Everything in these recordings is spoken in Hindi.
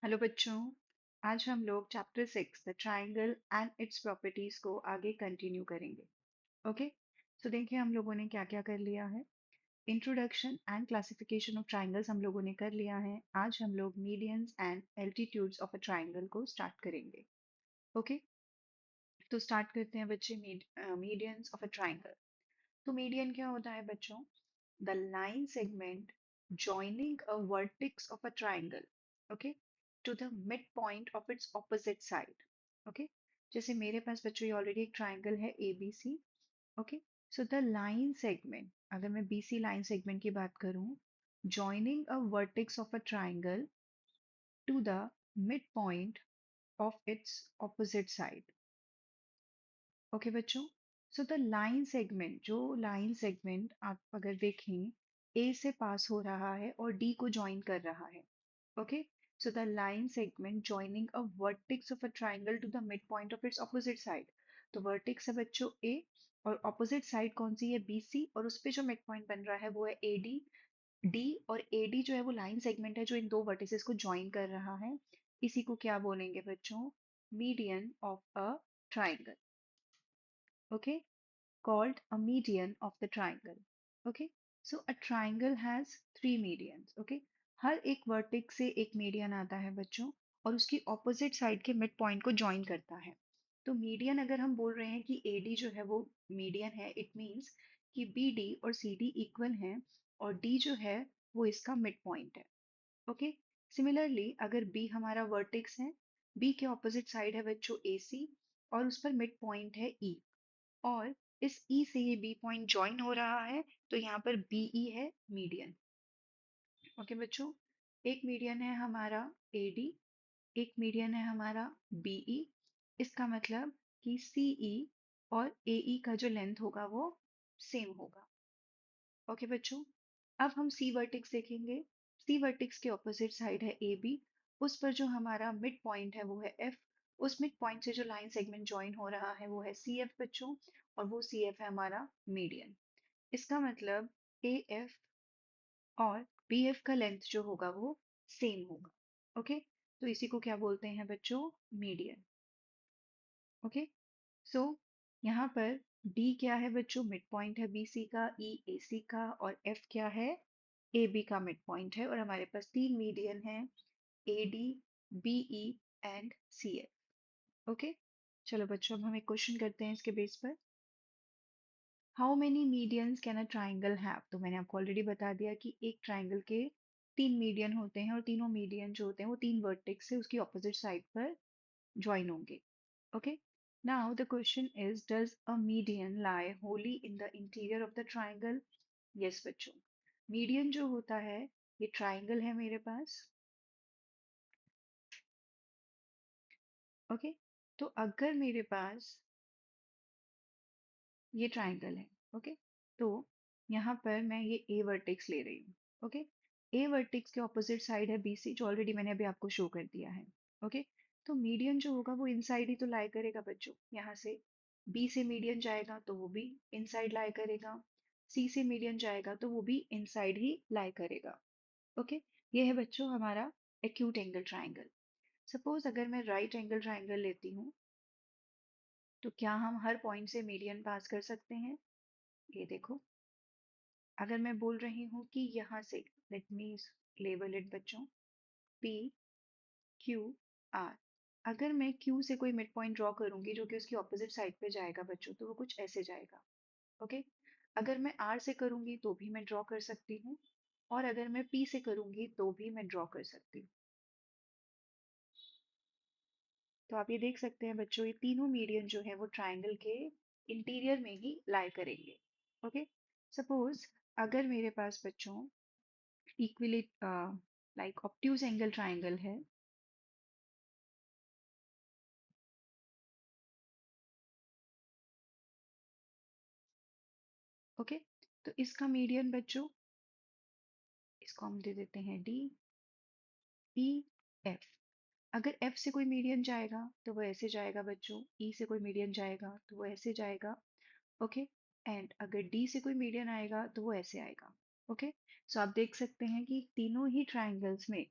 हेलो बच्चों। आज हम लोग chapter 6 the triangle and its properties को आगे कंटिन्यू करेंगे। ओके। तो देखिए हम लोगों ने क्या क्या कर लिया है। Introduction and classification of triangles हम लोगों ने कर लिया है। आज हम लोग medians and altitudes of a triangle को स्टार्ट करेंगे। ओके। तो स्टार्ट करते हैं बच्चे मीडियंस ऑफ अ ट्राइंगल। तो मीडियन क्या होता है बच्चों? The line segment joining a vertex of a triangle, okay, to the midpoint of its opposite side, okay। जैसे मेरे पास बच्चों ये ऑलरेडी एक ट्राइंगल है ABC, okay. So the line segment, अगर मैं BC लाइन सेगमेंट की बात करूं, joining a vertex of a triangle to the midpoint of its opposite side, okay बच्चों। सो द लाइन सेगमेंट, जो लाइन सेगमेंट आप अगर देखें ए से पास हो रहा है और डी को ज्वाइन कर रहा है, okay. So the line segment joining a vertex of a triangle to the mid point of its opposite side. तो वर्टेक्स है बच्चों ए, और ऑपोजिट साइड कौन सी है? BC, और उस पे जो मिड पॉइंट बन रहा है वो है AD। डी और AD जो है वो लाइन सेगमेंट है जो इन दो वर्टिसेस को ज्वाइन कर रहा है। इसी को क्या बोलेंगे बच्चों? Median of a triangle, okay, called a median of the triangle. Okay, so a triangle has three medians. Okay, हर एक वर्टेक्स से एक मीडियन आता है बच्चों, और उसकी ऑपोजिट साइड के मिड पॉइंट को ज्वाइन करता है। तो मीडियन अगर हम बोल रहे हैं कि AD जो है वो मीडियन है, इट मीन्स कि BD और CD इक्वल हैं, और D जो है वो इसका मिड पॉइंट है। ओके। सिमिलरली अगर B हमारा वर्टेक्स है, B के ऑपोजिट साइड है बच्चों AC, और उस पर मिड पॉइंट है E, और इस E से ये B पॉइंट ज्वाइन हो रहा है, तो यहाँ पर BE है मीडियन। ओके बच्चों, एक मीडियन है हमारा AD, एक मीडियन है हमारा BE। इसका मतलब कि CE और AE का जो लेंथ होगा वो सेम होगा। ओके बच्चों, अब हम C वर्टेक्स देखेंगे। C वर्टेक्स के ऑपोजिट साइड है AB, उस पर जो हमारा मिड पॉइंट है वो है F। उस मिड पॉइंट से जो लाइन सेगमेंट ज्वाइन हो रहा है वो है CF बच्चों, और वो CF है हमारा मीडियन। इसका मतलब AF और BF का लेंथ जो होगा वो सेम होगा। ओके, तो इसी को क्या बोलते हैं बच्चों? मीडियन। ओके। सो यहाँ पर D क्या है बच्चों? मिड पॉइंट है BC का, E AC का, और F क्या है? AB का मिड पॉइंट है। और हमारे पास तीन मीडियन है, AD, BE and CF। Okay, चलो बच्चों अब हम एक क्वेश्चन करते हैं इसके बेस पर। How many medians can a triangle have? तो मैंने आपको ऑलरेडी बता दिया कि एक ट्राइंगल के तीन मीडियन होते हैं, और तीनों मीडियन जो होते हैं वो तीन वर्टेक्स से उसकी ऑपोजिट साइड पर ज्वाइन होंगे। Okay, now the question is, does a median lie Holi in the interior of the triangle? Yes बच्चों, मीडियन जो होता है, ये ट्राइंगल है मेरे पास। ओके, तो अगर मेरे पास ये ट्राइंगल है, ओके, तो यहाँ पर मैं ये ए वर्टेक्स ले रही हूँ। ओके, ए वर्टेक्स के ऑपोजिट साइड है BC, जो ऑलरेडी मैंने अभी आपको शो कर दिया है। ओके, तो मीडियन जो होगा वो इनसाइड ही तो लाई करेगा बच्चों। यहाँ से B से मीडियन जाएगा तो वो भी इनसाइड लाई करेगा, C से मीडियन जाएगा तो वो भी इनसाइड ही लाई करेगा। ओके, ये है बच्चों हमारा एक्यूट एंगल ट्राइंगल। सपोज अगर मैं राइट एंगल ट्राइंगल लेती हूँ, तो क्या हम हर पॉइंट से मीडियन पास कर सकते हैं? ये देखो, अगर मैं बोल रही हूँ कि यहाँ से, लेट मी लेबल इट बच्चों, P Q R, अगर मैं Q से कोई मिड पॉइंट ड्रॉ करूंगी जो कि उसकी ऑपोजिट साइड पे जाएगा बच्चों, तो वो कुछ ऐसे जाएगा। ओके, अगर मैं R से करूंगी तो भी मैं ड्रॉ कर सकती हूँ, और अगर मैं P से करूंगी तो भी मैं ड्रॉ कर सकती हूँ। तो आप ये देख सकते हैं बच्चों, ये तीनों मीडियन जो है वो ट्राइंगल के इंटीरियर में ही लाई करेंगे। ओके, सपोज अगर मेरे पास बच्चों इक्विली लाइक ऑब्ट्यूज एंगल ट्राइंगल है, ओके, तो इसका मीडियन बच्चों, इसको हम दे देते हैं DEF। अगर F से कोई मीडियन जाएगा तो वो ऐसे जाएगा बच्चों, E से कोई मीडियन जाएगा तो वो ऐसे जाएगा। ओके, एंड अगर D से कोई मीडियन आएगा तो वो ऐसे आएगा। ओके, सो आप देख सकते हैं कि तीनों ही ट्राइंगल्स में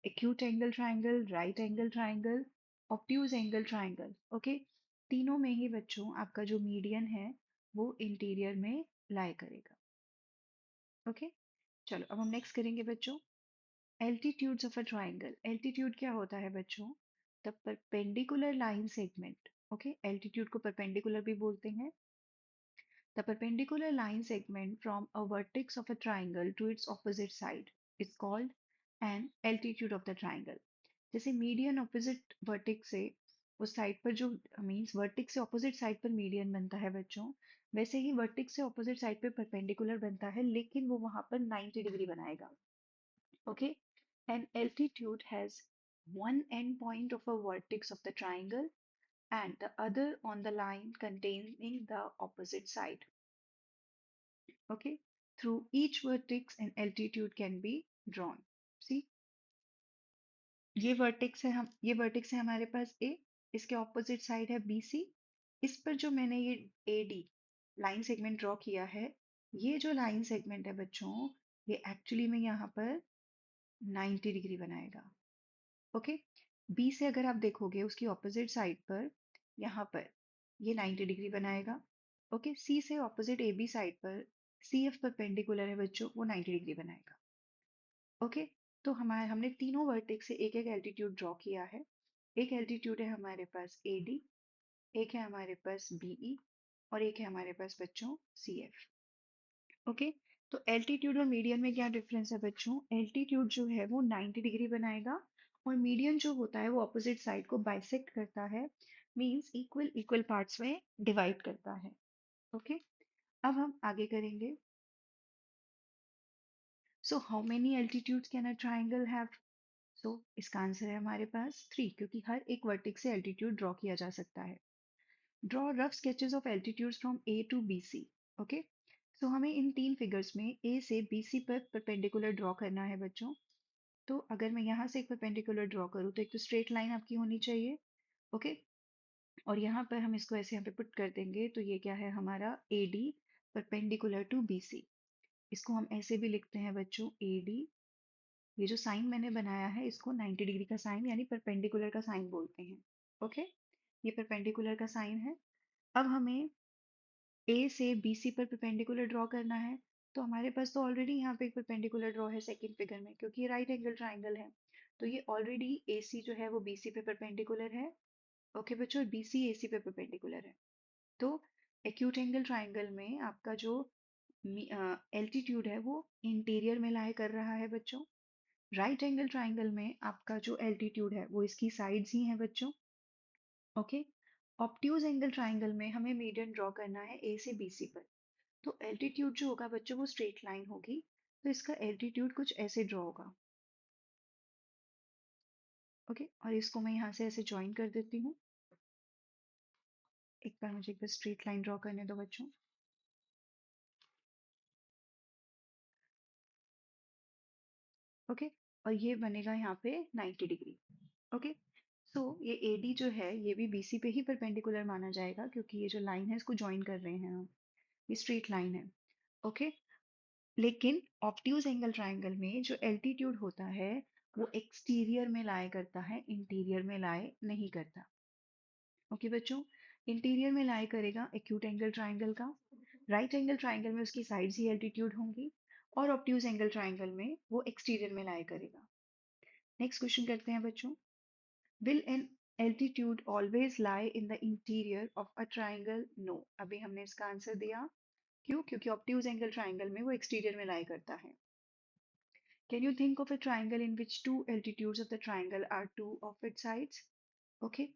acute angle triangle, right angle triangle, obtuse angle triangle. Okay, तीनों में ही बच्चों आपका जो मीडियन है वो इंटीरियर में लाई करेगा। ओके, चलो अब हम नेक्स्ट करेंगे बच्चों altitudes of a triangle. Altitude क्या होता है बच्चों? The perpendicular line segment. Okay, altitude को परपेंडिकुलर भी बोलते हैं। The perpendicular line segment from a vertex of a triangle to its opposite side is called an altitude of the triangle. जैसे मीडियन ऑपोजिट वर्टेक्स से उस साइड पर जो मींस वर्टेक्स से ऑपोजिट साइड पर मीडियन बनता है बच्चों, वैसे ही वर्टेक्स से ऑपोजिट साइड पे परपेंडिकुलर बनता है, लेकिन वो वहां पर 90 डिग्री बनाएगा। Okay, an altitude has one end point of a vertex of the triangle and the other on the line containing the opposite side. Okay, through each vertex an altitude can be drawn. See, ये वर्टेक्स है हमारे पास ए, इसके ऑपोजिट साइड है बी सी। इस पर जो मैंने ये A D line segment draw किया है, ये जो लाइन सेगमेंट है बच्चों, ये एक्चुअली में यहाँ पर 90 डिग्री बनाएगा। ओके, बी से अगर आप देखोगे उसकी ऑपोजिट साइड पर, यहाँ पर ये 90 डिग्री बनाएगा। ओके, सी से ऑपोजिट ए बी साइड पर सी एफ परपेंडिकुलर है बच्चों, वो 90 डिग्री बनाएगा। ओके, तो हमने तीनों वर्टेक्स से एक एक एल्टीट्यूड ड्रॉ किया है। एक एल्टीट्यूड है हमारे पास ए डी, एक है हमारे पास बीई, और एक है हमारे पास बच्चों सी एफ। ओके, तो एल्टीट्यूड और मीडियन में क्या डिफरेंस है बच्चों? एल्टीट्यूड जो है वो 90 डिग्री बनाएगा, और मीडियन जो होता है वो ऑपोजिट साइड को बाइसेक्ट करता है, मींस इक्वल इक्वल पार्ट्स में डिवाइड करता है। ओके, अब हम आगे करेंगे। So how many altitudes can a triangle have? So इसका आंसर है हमारे पास 3, क्योंकि हर एक वर्टेक्स से एल्टीट्यूड ड्रॉ किया जा सकता है। Draw rough sketches of altitudes from A to B C. Okay, so हमें इन तीन फिगर्स में ए से बी सी पर परपेंडिकुलर ड्रॉ करना है बच्चों। तो अगर मैं यहाँ से एक परपेंडिकुलर ड्रॉ करूँ तो एक तो स्ट्रेट लाइन आपकी होनी चाहिए। ओके, और यहाँ पर हम इसको ऐसे यहाँ पे पुट कर देंगे, तो ये क्या है हमारा A D perpendicular to B C. इसको हम ऐसे भी लिखते हैं बच्चों ए डी, ये जो साइन मैंने बनाया है इसको 90 डिग्री का साइन यानी परपेंडिकुलर का साइन बोलते हैं। ओके, ये परपेंडिकुलर का साइन है। अब हमें ए से बी सी पर परपेंडिकुलर ड्रॉ करना है, तो हमारे पास तो ऑलरेडी यहाँ पे एक परपेंडिकुलर ड्रॉ है सेकंड फिगर में, क्योंकि ये राइट एंगल ट्राइंगल है। तो ये ऑलरेडी ए सी जो है वो बी सी पे परपेंडिकुलर है। ओके बच्चों, बी सी ए सी पे परपेंडिकुलर है। तो एक्यूट एंगल ट्राइंगल में आपका जो एल्टीट्यूड है वो इंटीरियर में लाई कर रहा है बच्चों। राइट एंगल ट्राइंगल में आपका जो एल्टीट्यूड है वो इसकी साइड्स ही हैं बच्चों। ओके, ऑब्ट्यूज एंगल ट्राइंगल में हमें मीडियन ड्रॉ करना है ए से बी सी पर। तो एल्टीट्यूड जो होगा बच्चों वो स्ट्रेट लाइन होगी, तो इसका एल्टीट्यूड कुछ ऐसे ड्रॉ होगा। ओके, और इसको मैं यहाँ से ऐसे ज्वाइन कर देती हूँ। एक बार मुझे एक बार स्ट्रेट लाइन ड्रॉ करने दो बच्चों। ओके, और ये बनेगा यहाँ पे 90 डिग्री। ओके, सो ये AD जो है ये भी BC पे ही परपेंडिकुलर माना जाएगा, क्योंकि ये जो लाइन है इसको ज्वाइन कर रहे हैं हम, ये स्ट्रेट लाइन है। ओके, लेकिन ऑब्ट्यूज एंगल ट्राइंगल में जो एल्टीट्यूड होता है वो एक्सटीरियर में लाए करता है, इंटीरियर में लाए नहीं करता। ओके बच्चों, इंटीरियर में लाए करेगा एक्यूट एंगल ट्राइंगल का, राइट एंगल ट्राइंगल में उसकी साइड्स ही एल्टीट्यूड होंगी, और ऑब्ट्यूज एंगल ट्राइंगल में वो एक्सटीरियर में लाए करेगा। नेक्स्ट क्वेश्चन करते हैं बच्चों। Will an altitude always lie in the interior of a triangle? No. अभी हमने इसका आंसर दिया। क्यों? क्योंकि ऑब्ट्यूज एंगल ट्राइंगल में वो एक्सटीरियर में लाई करता है। Can you think of a triangle in which two altitudes of the triangle are two of its sides? Okay.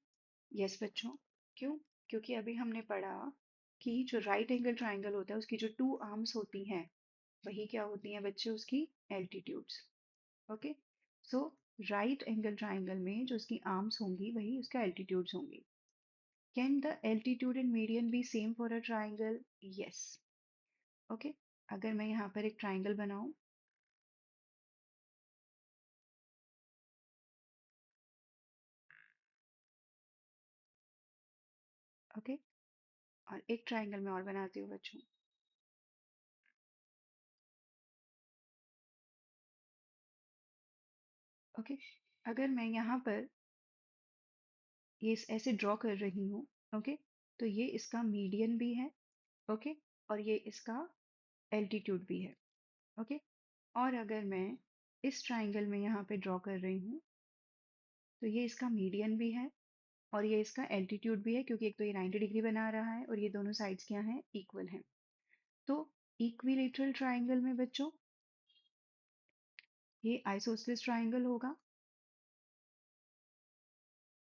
Yes बच्चों। क्यों? क्योंकि अभी हमने पढ़ा कि जो राइट एंगल ट्राइंगल होता है उसकी जो टू आर्म्स होती हैं वही क्या होती हैं बच्चे? उसकी एल्टीट्यूड्स। ओके, सो राइट एंगल ट्राइंगल में जो उसकी आर्म्स होंगी वही उसका एल्टीट्यूड्स होंगी। Can the altitude and median be same for a triangle? Yes. Okay. अगर मैं यहाँ पर एक ट्राइंगल बनाऊं, ओके, और एक ट्राइंगल में और बनाती हूँ बच्चों। ओके। अगर मैं यहाँ पर ये ऐसे ड्रॉ कर रही हूँ, ओके, तो ये इसका मीडियन भी है, ओके, और ये इसका एल्टीट्यूड भी है, ओके। और अगर मैं इस ट्राइंगल में यहाँ पे ड्रॉ कर रही हूँ, तो ये इसका मीडियन भी है और ये इसका एल्टीट्यूड भी है, क्योंकि एक तो ये 90 डिग्री बना रहा है और ये दोनों साइड्स क्या हैं, इक्वल हैं। तो इक्विलेटरल ट्राइंगल में बच्चों ये आइसोसेलेस ट्राइंगल होगा।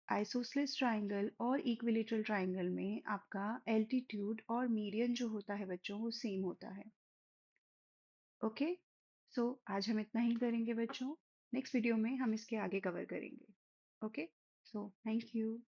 आइसोसेलेस ट्राइंगल और इक्विलेटरल ट्राइंगल में आपका एल्टीट्यूड और मीडियन जो होता है बच्चों वो सेम होता है। ओके, सो आज हम इतना ही करेंगे बच्चों। नेक्स्ट वीडियो में हम इसके आगे कवर करेंगे। Okay, so thank you.